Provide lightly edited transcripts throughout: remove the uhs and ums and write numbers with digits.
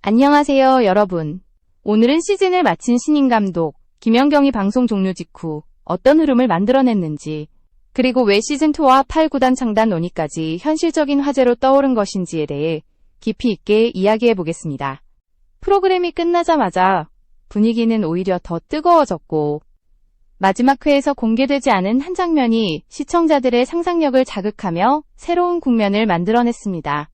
안녕하세요, 여러분. 오늘은 시즌을 마친 신인 감독 김연경이 방송 종료 직후 어떤 흐름을 만들어냈는지, 그리고 왜 시즌2와 8, 9단 창단 논의까지 현실적인 화제로 떠오른 것인지에 대해 깊이 있게 이야기해보겠습니다. 프로그램이 끝나자마자 분위기는 오히려 더 뜨거워졌고, 마지막 회에서 공개되지 않은 한 장면이 시청자들의 상상력을 자극하며 새로운 국면을 만들어냈습니다.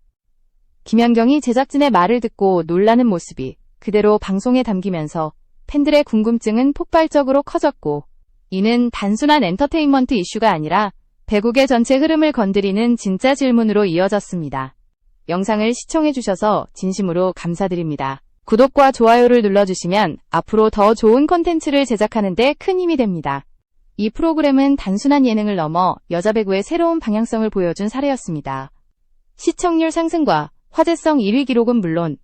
김연경이 제작진의 말을 듣고 놀라는 모습이 그대로 방송에 담기면서 팬들의 궁금증은 폭발적으로 커졌고, 이는 단순한 엔터테인먼트 이슈가 아니라 배국의 전체 흐름을 건드리는 진짜 질문으로 이어졌습니다. 영상을 시청해주셔서 진심으로 감사드립니다. 구독과 좋아요를 눌러주시면 앞으로 더 좋은 콘텐츠를 제작하는 데 큰 힘이 됩니다. 이 프로그램은 단순한 예능을 넘어 여자 배구의 새로운 방향성을 보여준 사례였습니다. 시청률 상승과 화제성 1위 기록은 물론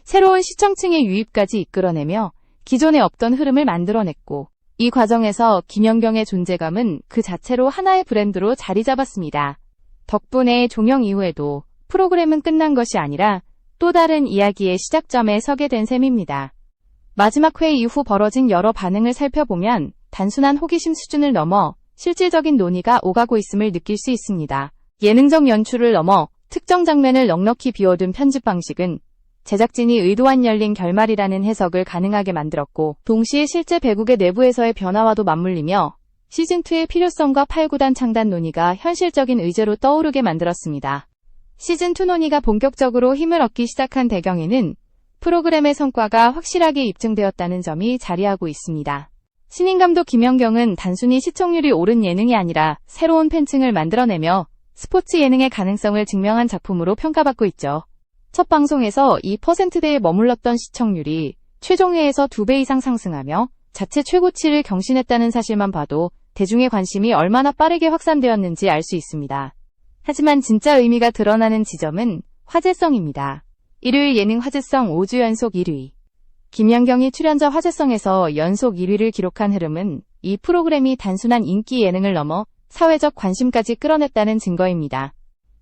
새로운 시청층의 유입까지 이끌어내며 기존에 없던 흐름을 만들어냈고, 이 과정에서 김연경의 존재감은 그 자체로 하나의 브랜드로 자리 잡았습니다. 덕분에 종영 이후에도 프로그램은 끝난 것이 아니라 또 다른 이야기의 시작점에 서게 된 셈입니다. 마지막 회 이후 벌어진 여러 반응을 살펴보면 단순한 호기심 수준을 넘어 실질적인 논의가 오가고 있음을 느낄 수 있습니다. 예능적 연출을 넘어 특정 장면을 넉넉히 비워둔 편집 방식은 제작진이 의도한 열린 결말이라는 해석을 가능하게 만들었고, 동시에 실제 배국의 내부에서의 변화와도 맞물리며 시즌2의 필요성과 8, 9단 창단 논의가 현실적인 의제로 떠오르게 만들었습니다. 시즌2 논의가 본격적으로 힘을 얻기 시작한 배경에는 프로그램의 성과가 확실하게 입증되었다는 점이 자리하고 있습니다. 신인 감독 김연경은 단순히 시청률이 오른 예능이 아니라 새로운 팬층을 만들어내며 스포츠 예능의 가능성을 증명한 작품으로 평가받고 있죠. 첫 방송에서 2%대에 머물렀던 시청률이 최종회에서 2배 이상 상승하며 자체 최고치를 경신했다는 사실만 봐도 대중의 관심이 얼마나 빠르게 확산되었는지 알 수 있습니다. 하지만 진짜 의미가 드러나는 지점은 화제성입니다. 일요일 예능 화제성 5주 연속 1위. 김연경이 출연자 화제성에서 연속 1위를 기록한 흐름은 이 프로그램이 단순한 인기 예능을 넘어 사회적 관심까지 끌어냈다는 증거입니다.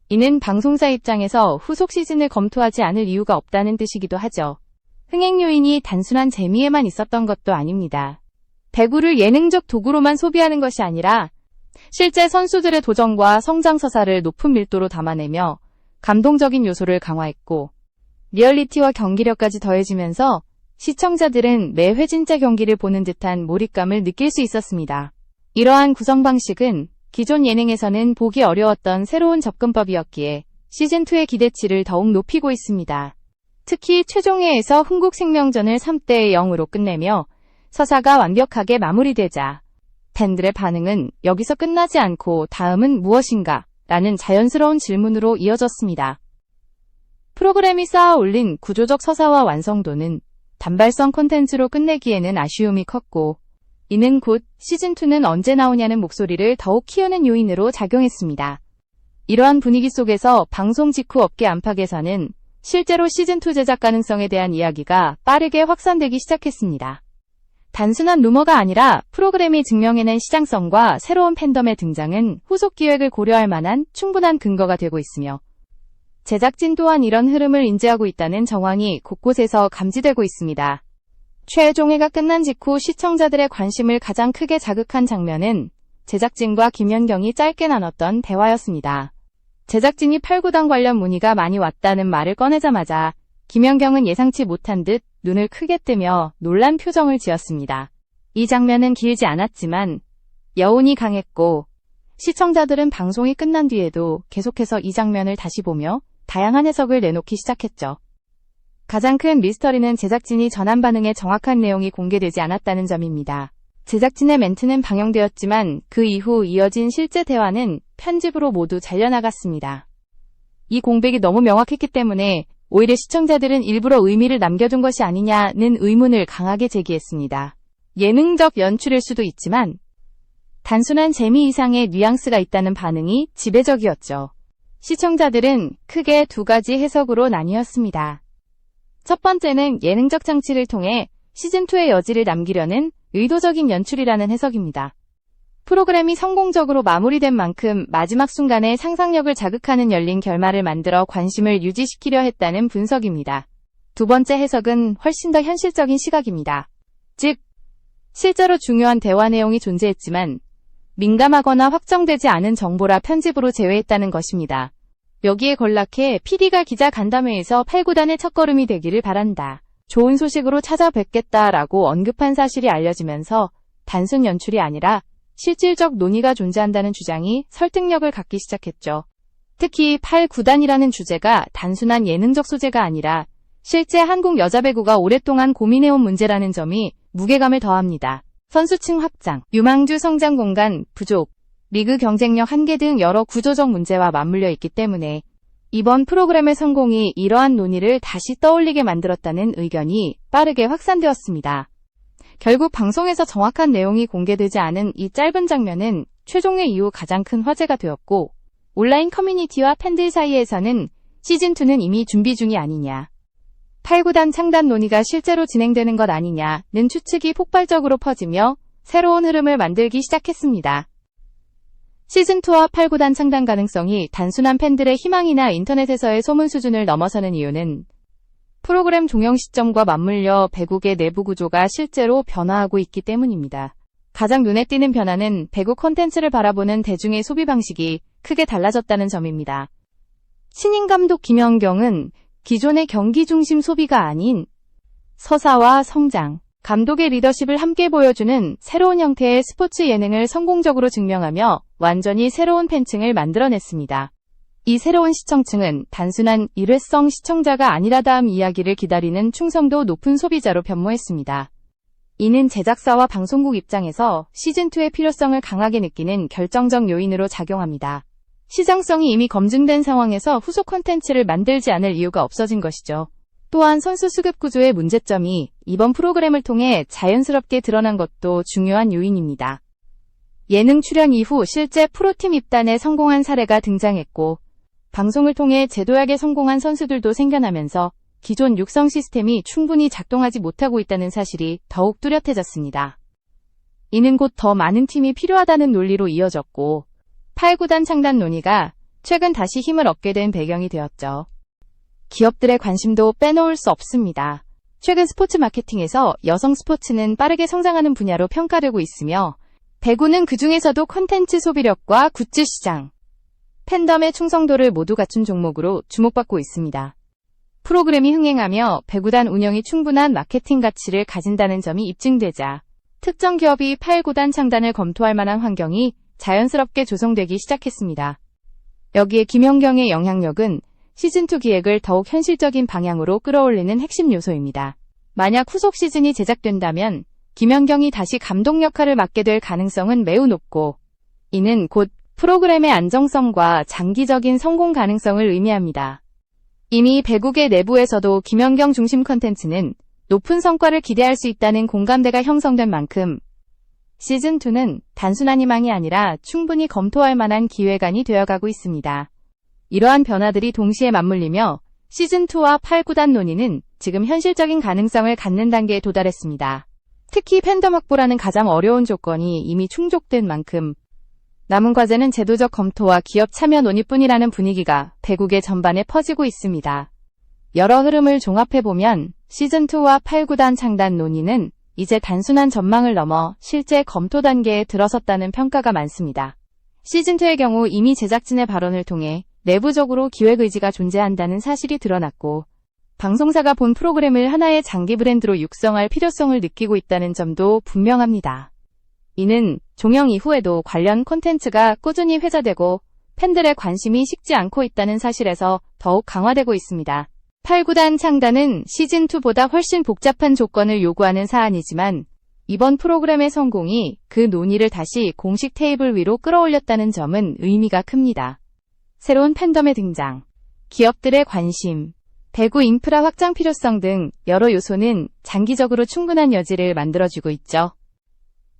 이는 방송사 입장에서 후속 시즌을 검토하지 않을 이유가 없다는 뜻이기도 하죠. 흥행 요인이 단순한 재미에만 있었던 것도 아닙니다. 배구를 예능적 도구로만 소비하는 것이 아니라 실제 선수들의 도전과 성장 서사를 높은 밀도로 담아내며 감동적인 요소를 강화했고, 리얼리티와 경기력까지 더해지면서 시청자들은 매 회 진짜 경기를 보는 듯한 몰입감을 느낄 수 있었습니다. 이러한 구성 방식은 기존 예능에서는 보기 어려웠던 새로운 접근법이었기에 시즌2의 기대치를 더욱 높이고 있습니다. 특히 최종회에서 흥국생명전을 3대 0으로 끝내며 서사가 완벽하게 마무리되자 팬들의 반응은 여기서 끝나지 않고 다음은 무엇인가? 라는 자연스러운 질문으로 이어졌습니다. 프로그램이 쌓아 올린 구조적 서사와 완성도는 단발성 콘텐츠로 끝내기에는 아쉬움이 컸고, 이는 곧 시즌2는 언제 나오냐는 목소리를 더욱 키우는 요인으로 작용했습니다. 이러한 분위기 속에서 방송 직후 업계 안팎에서는 실제로 시즌2 제작 가능성에 대한 이야기가 빠르게 확산되기 시작했습니다. 단순한 루머가 아니라 프로그램이 증명해낸 시장성과 새로운 팬덤의 등장은 후속 기획을 고려할 만한 충분한 근거가 되고 있으며, 제작진 또한 이런 흐름을 인지하고 있다는 정황이 곳곳에서 감지되고 있습니다. 최종회가 끝난 직후 시청자들의 관심을 가장 크게 자극한 장면은 제작진과 김연경이 짧게 나눴던 대화였습니다. 제작진이 8, 9단 관련 문의가 많이 왔다는 말을 꺼내자마자 김연경은 예상치 못한 듯 눈을 크게 뜨며 놀란 표정을 지었습니다. 이 장면은 길지 않았지만 여운이 강했고, 시청자들은 방송이 끝난 뒤에도 계속해서 이 장면을 다시 보며 다양한 해석을 내놓기 시작했죠. 가장 큰 미스터리는 제작진이 전한 반응의 정확한 내용이 공개되지 않았다는 점입니다. 제작진의 멘트는 방영되었지만 그 이후 이어진 실제 대화는 편집으로 모두 잘려나갔습니다. 이 공백이 너무 명확했기 때문에 오히려 시청자들은 일부러 의미를 남겨둔 것이 아니냐는 의문을 강하게 제기했습니다. 예능적 연출일 수도 있지만 단순한 재미 이상의 뉘앙스가 있다는 반응이 지배적이었죠. 시청자들은 크게 두 가지 해석으로 나뉘었습니다. 첫 번째는 예능적 장치를 통해 시즌2의 여지를 남기려는 의도적인 연출이라는 해석입니다. 프로그램이 성공적으로 마무리된 만큼 마지막 순간에 상상력을 자극하는 열린 결말을 만들어 관심을 유지시키려 했다는 분석입니다. 두 번째 해석은 훨씬 더 현실적인 시각입니다. 즉, 실제로 중요한 대화 내용이 존재했지만 민감하거나 확정되지 않은 정보라 편집으로 제외했다는 것입니다. 여기에 걸락해 PD가 기자 간담회에서 8구단의 첫걸음이 되기를 바란다. 좋은 소식으로 찾아뵙겠다라고 언급한 사실이 알려지면서 단순 연출이 아니라 실질적 논의가 존재한다는 주장이 설득력을 갖기 시작했죠. 특히 8구단이라는 주제가 단순한 예능적 소재가 아니라 실제 한국 여자 배구가 오랫동안 고민해온 문제라는 점이 무게감을 더합니다. 선수층 확장, 유망주 성장 공간 부족, 리그 경쟁력 한계 등 여러 구조적 문제와 맞물려 있기 때문에 이번 프로그램의 성공이 이러한 논의를 다시 떠올리게 만들었다는 의견이 빠르게 확산되었습니다. 결국 방송에서 정확한 내용이 공개되지 않은 이 짧은 장면은 최종회 이후 가장 큰 화제가 되었고, 온라인 커뮤니티와 팬들 사이에서는 시즌2는 이미 준비 중이 아니냐, 8구단 창단 논의가 실제로 진행되는 것 아니냐는 추측이 폭발적으로 퍼지며 새로운 흐름을 만들기 시작했습니다. 시즌2와 8구단 창단 가능성이 단순한 팬들의 희망이나 인터넷에서의 소문 수준을 넘어서는 이유는 프로그램 종영 시점과 맞물려 배국의 내부 구조가 실제로 변화하고 있기 때문입니다. 가장 눈에 띄는 변화는 배구 콘텐츠를 바라보는 대중의 소비 방식이 크게 달라졌다는 점입니다. 신인 감독 김연경은 기존의 경기 중심 소비가 아닌 서사와 성장, 감독의 리더십을 함께 보여주는 새로운 형태의 스포츠 예능을 성공적으로 증명하며 완전히 새로운 팬층을 만들어냈습니다. 이 새로운 시청층은 단순한 일회성 시청자가 아니라 다음 이야기를 기다리는 충성도 높은 소비자로 변모했습니다. 이는 제작사와 방송국 입장에서 시즌2의 필요성을 강하게 느끼는 결정적 요인으로 작용합니다. 시장성이 이미 검증된 상황에서 후속 콘텐츠를 만들지 않을 이유가 없어진 것이죠. 또한 선수 수급 구조의 문제점이 이번 프로그램을 통해 자연스럽게 드러난 것도 중요한 요인입니다. 예능 출연 이후 실제 프로팀 입단에 성공한 사례가 등장했고, 방송을 통해 제도약에 성공한 선수들도 생겨나면서 기존 육성 시스템이 충분히 작동하지 못하고 있다는 사실이 더욱 뚜렷해졌습니다. 이는 곧 더 많은 팀이 필요하다는 논리로 이어졌고, 8구단 창단 논의가 최근 다시 힘을 얻게 된 배경이 되었죠. 기업들의 관심도 빼놓을 수 없습니다. 최근 스포츠 마케팅에서 여성 스포츠는 빠르게 성장하는 분야로 평가되고 있으며, 배구는 그 중에서도 콘텐츠 소비력과 굿즈 시장, 팬덤의 충성도를 모두 갖춘 종목으로 주목받고 있습니다. 프로그램이 흥행하며 배구단 운영이 충분한 마케팅 가치를 가진다는 점이 입증되자 특정 기업이 8구단 창단을 검토할 만한 환경이 자연스럽게 조성되기 시작했습니다. 여기에 김연경의 영향력은 시즌2 기획을 더욱 현실적인 방향으로 끌어올리는 핵심 요소입니다. 만약 후속 시즌이 제작된다면 김연경이 다시 감독 역할을 맡게 될 가능성은 매우 높고, 이는 곧 프로그램의 안정성과 장기적인 성공 가능성을 의미합니다. 이미 배국의 내부에서도 김연경 중심 콘텐츠는 높은 성과를 기대할 수 있다는 공감대가 형성된 만큼 시즌2는 단순한 희망이 아니라 충분히 검토할 만한 기획안이 되어가고 있습니다. 이러한 변화들이 동시에 맞물리며 시즌2와 8구단 논의는 지금 현실적인 가능성을 갖는 단계에 도달했습니다. 특히 팬덤 확보라는 가장 어려운 조건이 이미 충족된 만큼 남은 과제는 제도적 검토와 기업 참여 논의뿐이라는 분위기가 배구계 전반에 퍼지고 있습니다. 여러 흐름을 종합해보면 시즌2와 8구단 창단 논의는 이제 단순한 전망을 넘어 실제 검토 단계에 들어섰다는 평가가 많습니다. 시즌2의 경우 이미 제작진의 발언을 통해 내부적으로 기획 의지가 존재한다는 사실이 드러났고, 방송사가 본 프로그램을 하나의 장기 브랜드로 육성할 필요성을 느끼고 있다는 점도 분명합니다. 이는 종영 이후에도 관련 콘텐츠가 꾸준히 회자되고 팬들의 관심이 식지 않고 있다는 사실에서 더욱 강화되고 있습니다. 8구단 창단은 시즌2보다 훨씬 복잡한 조건을 요구하는 사안이지만 이번 프로그램의 성공이 그 논의를 다시 공식 테이블 위로 끌어올렸다는 점은 의미가 큽니다. 새로운 팬덤의 등장, 기업들의 관심, 배구 인프라 확장 필요성 등 여러 요소는 장기적으로 충분한 여지를 만들어주고 있죠.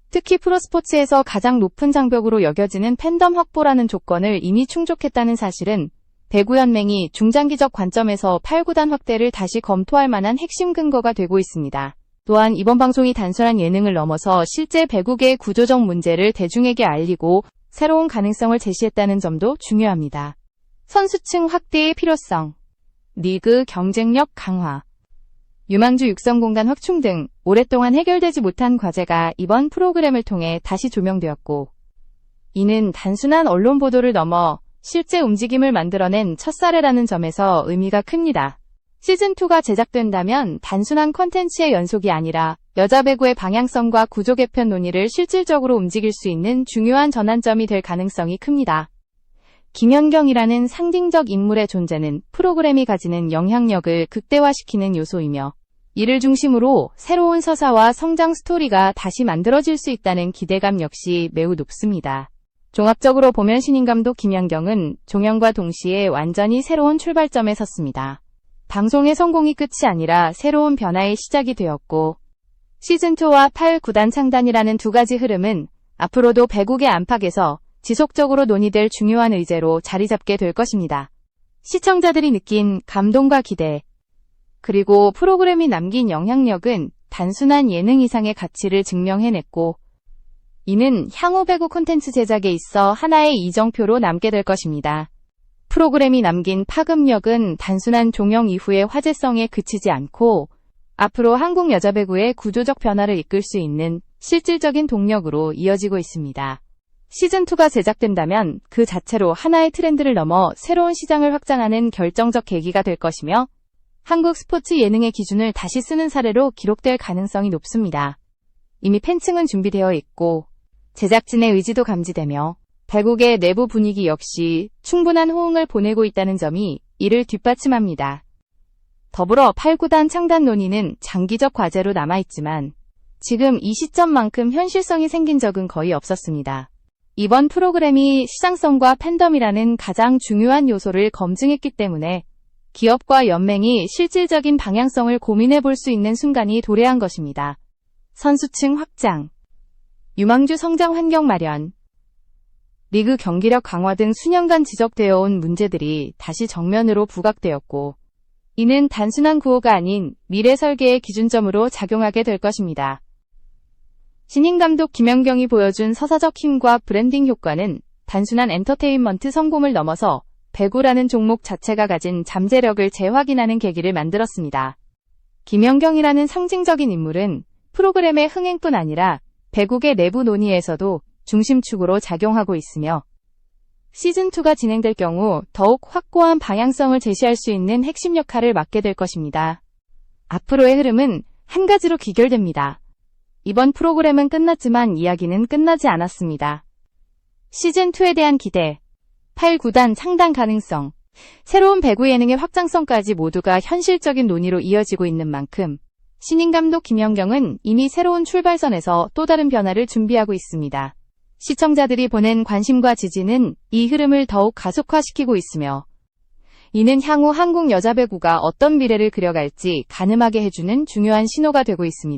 특히 프로스포츠에서 가장 높은 장벽으로 여겨지는 팬덤 확보라는 조건을 이미 충족했다는 사실은 배구연맹이 중장기적 관점에서 8구단 확대를 다시 검토할 만한 핵심 근거가 되고 있습니다. 또한 이번 방송이 단순한 예능을 넘어서 실제 배구계의 구조적 문제를 대중에게 알리고 새로운 가능성을 제시했다는 점도 중요합니다. 선수층 확대의 필요성, 리그 경쟁력 강화, 유망주 육성 공간 확충 등 오랫동안 해결되지 못한 과제가 이번 프로그램을 통해 다시 조명되었고, 이는 단순한 언론 보도를 넘어 실제 움직임을 만들어낸 첫 사례라는 점에서 의미가 큽니다. 시즌2가 제작된다면 단순한 콘텐츠의 연속이 아니라 여자 배구의 방향성과 구조 개편 논의를 실질적으로 움직일 수 있는 중요한 전환점이 될 가능성이 큽니다. 김연경이라는 상징적 인물의 존재는 프로그램이 가지는 영향력을 극대화시키는 요소이며, 이를 중심으로 새로운 서사와 성장 스토리가 다시 만들어질 수 있다는 기대감 역시 매우 높습니다. 종합적으로 보면 신인 감독 김연경은 종영과 동시에 완전히 새로운 출발점에 섰습니다. 방송의 성공이 끝이 아니라 새로운 변화의 시작이 되었고, 시즌2와 8 구단 창단이라는 두 가지 흐름은 앞으로도 배구계 안팎에서 지속적으로 논의될 중요한 의제로 자리 잡게 될 것입니다. 시청자들이 느낀 감동과 기대, 그리고 프로그램이 남긴 영향력은 단순한 예능 이상의 가치를 증명해냈고, 이는 향후 배구 콘텐츠 제작에 있어 하나의 이정표로 남게 될 것입니다. 프로그램이 남긴 파급력은 단순한 종영 이후의 화제성에 그치지 않고, 앞으로 한국 여자 배구의 구조적 변화를 이끌 수 있는 실질적인 동력으로 이어지고 있습니다. 시즌2가 제작된다면 그 자체로 하나의 트렌드를 넘어 새로운 시장을 확장하는 결정적 계기가 될 것이며, 한국 스포츠 예능의 기준을 다시 쓰는 사례로 기록될 가능성이 높습니다. 이미 팬층은 준비되어 있고, 제작진의 의지도 감지되며, 배구계 내부 분위기 역시 충분한 호응을 보내고 있다는 점이 이를 뒷받침합니다. 더불어 8구단 창단 논의는 장기적 과제로 남아있지만, 지금 이 시점만큼 현실성이 생긴 적은 거의 없었습니다. 이번 프로그램이 시장성과 팬덤이라는 가장 중요한 요소를 검증했기 때문에 기업과 연맹이 실질적인 방향성을 고민해 볼 수 있는 순간이 도래한 것입니다. 선수층 확장, 유망주 성장 환경 마련, 리그 경기력 강화 등 수년간 지적되어 온 문제들이 다시 정면으로 부각되었고, 이는 단순한 구호가 아닌 미래 설계의 기준점으로 작용하게 될 것입니다. 신인 감독 김연경이 보여준 서사적 힘과 브랜딩 효과는 단순한 엔터테인먼트 성공을 넘어서 배구라는 종목 자체가 가진 잠재력을 재확인하는 계기를 만들었습니다. 김연경이라는 상징적인 인물은 프로그램의 흥행뿐 아니라 배구계 내부 논의에서도 중심축으로 작용하고 있으며, 시즌2가 진행될 경우 더욱 확고한 방향성을 제시할 수 있는 핵심 역할을 맡게 될 것입니다. 앞으로의 흐름은 한 가지로 귀결됩니다. 이번 프로그램은 끝났지만 이야기는 끝나지 않았습니다. 시즌2에 대한 기대, 8구단 창단 가능성, 새로운 배구 예능의 확장성까지 모두가 현실적인 논의로 이어지고 있는 만큼 신인 감독 김연경은 이미 새로운 출발선에서 또 다른 변화를 준비하고 있습니다. 시청자들이 보낸 관심과 지지는 이 흐름을 더욱 가속화시키고 있으며, 이는 향후 한국 여자 배구가 어떤 미래를 그려갈지 가늠하게 해주는 중요한 신호가 되고 있습니다.